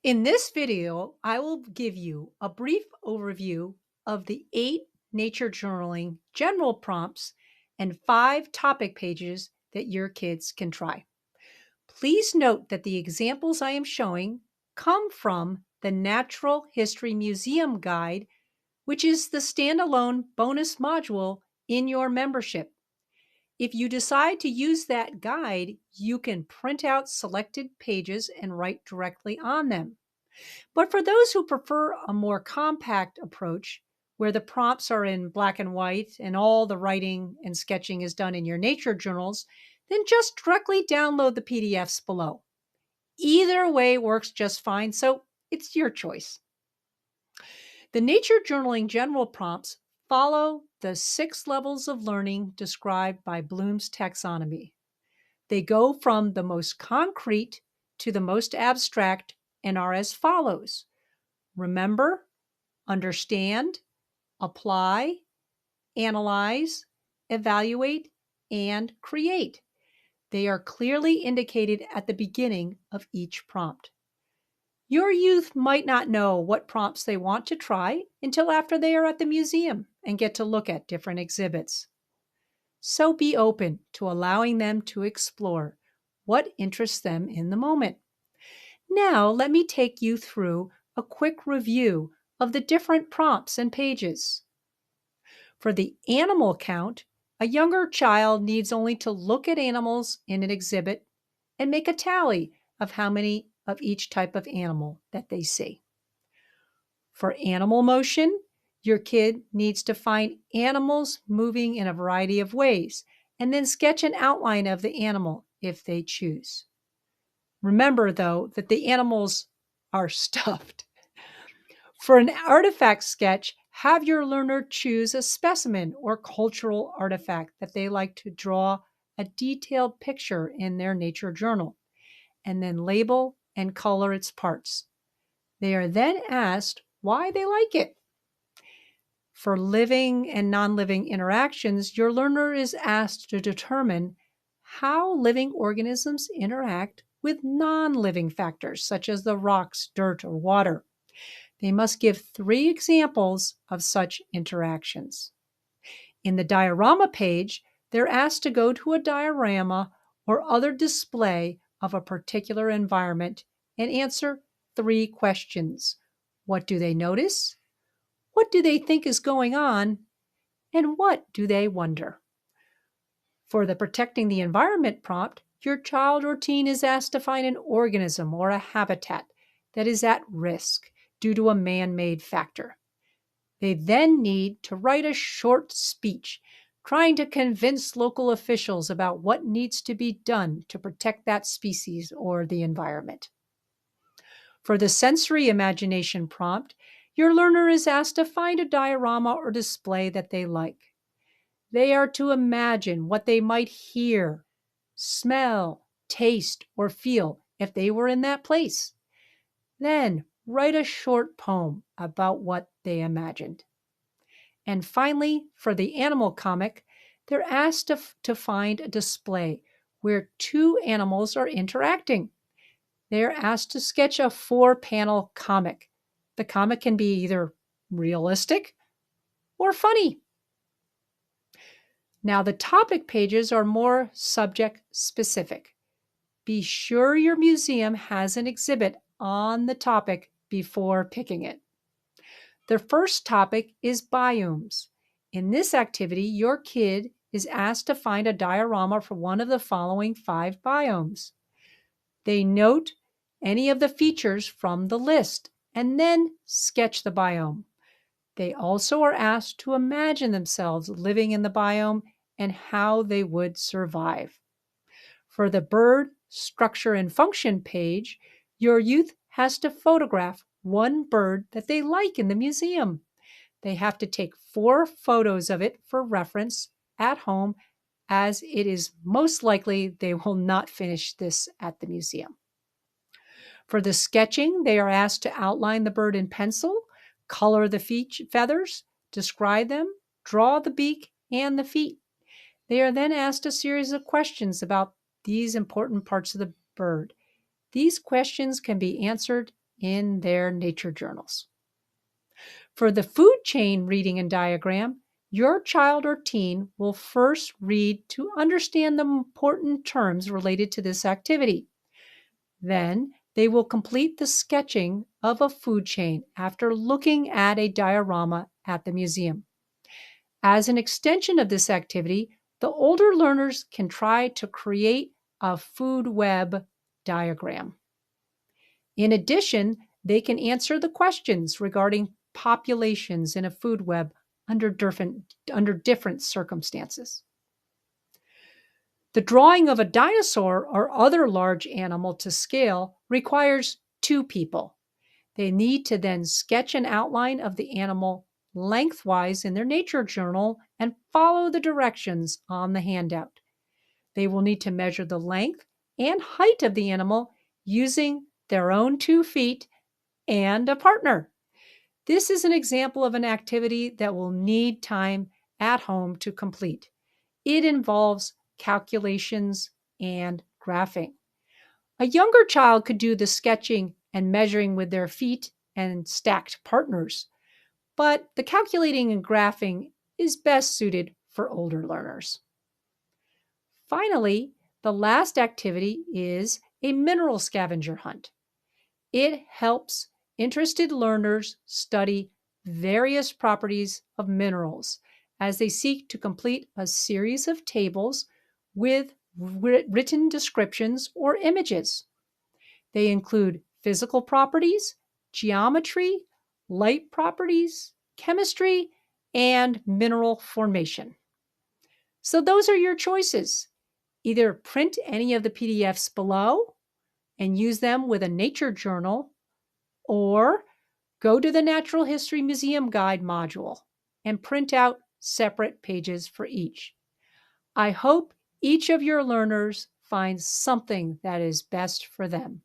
In this video, I will give you a brief overview of the 8 nature journaling general prompts and 5 topic pages that your kids can try. Please note that the examples I am showing come from the Natural History Museum Guide, which is the standalone bonus module in your membership. If you decide to use that guide, you can print out selected pages and write directly on them. But for those who prefer a more compact approach, where the prompts are in black and white and all the writing and sketching is done in your nature journals, then just directly download the PDFs below. Either way works just fine, so it's your choice. The nature journaling general prompts follow the 6 levels of learning described by Bloom's taxonomy. They go from the most concrete to the most abstract and are as follows: remember, understand, apply, analyze, evaluate, and create. They are clearly indicated at the beginning of each prompt. Your youth might not know what prompts they want to try until after they are at the museum and get to look at different exhibits. So be open to allowing them to explore what interests them in the moment. Now, let me take you through a quick review of the different prompts and pages. For the animal count, a younger child needs only to look at animals in an exhibit and make a tally of how many of each type of animal that they see. For animal motion, your kid needs to find animals moving in a variety of ways and then sketch an outline of the animal if they choose. Remember, though, that the animals are stuffed. For an artifact sketch, have your learner choose a specimen or cultural artifact that they like to draw a detailed picture in their nature journal, and then label and color its parts. They are then asked why they like it. For living and non-living interactions, your learner is asked to determine how living organisms interact with non-living factors, such as the rocks, dirt, or water. They must give 3 examples of such interactions. In the diorama page, they're asked to go to a diorama or other display of a particular environment and answer 3 questions. What do they notice? What do they think is going on? And what do they wonder? For the protecting the environment prompt, your child or teen is asked to find an organism or a habitat that is at risk due to a man-made factor. They then need to write a short speech trying to convince local officials about what needs to be done to protect that species or the environment. For the sensory imagination prompt, your learner is asked to find a diorama or display that they like. They are to imagine what they might hear, smell, taste, or feel if they were in that place. Then write a short poem about what they imagined. And finally, for the animal comic, they're asked to find a display where 2 animals are interacting. They're asked to sketch a 4-panel comic. The comic can be either realistic or funny. Now, the topic pages are more subject specific. Be sure your museum has an exhibit on the topic before picking it. The first topic is biomes. In this activity, your kid is asked to find a diorama for one of the following 5 biomes. They note any of the features from the list and then sketch the biome. They also are asked to imagine themselves living in the biome and how they would survive. For the bird structure and function page, your youth has to photograph one bird that they like in the museum. They have to take 4 photos of it for reference at home, as it is most likely they will not finish this at the museum. For the sketching, they are asked to outline the bird in pencil, color the feathers, describe them, draw the beak and the feet. They are then asked a series of questions about these important parts of the bird. These questions can be answered in their nature journals. For the food chain reading and diagram, your child or teen will first read to understand the important terms related to this activity. Then they will complete the sketching of a food chain after looking at a diorama at the museum. As an extension of this activity, the older learners can try to create a food web diagram. In addition, they can answer the questions regarding populations in a food web under different circumstances. The drawing of a dinosaur or other large animal to scale requires two people. They need to then sketch an outline of the animal lengthwise in their nature journal and follow the directions on the handout. They will need to measure the length and height of the animal using their own 2 feet and a partner. This is an example of an activity that will need time at home to complete. It involves calculations and graphing. A younger child could do the sketching and measuring with their feet and stacked partners, but the calculating and graphing is best suited for older learners. Finally, the last activity is a mineral scavenger hunt. It helps interested learners study various properties of minerals as they seek to complete a series of tables with written descriptions or images. They include physical properties, geometry, light properties, chemistry, and mineral formation. So those are your choices. Either print any of the PDFs below and use them with a nature journal, or go to the Natural History Museum Guide module and print out separate pages for each. I hope each of your learners finds something that is best for them.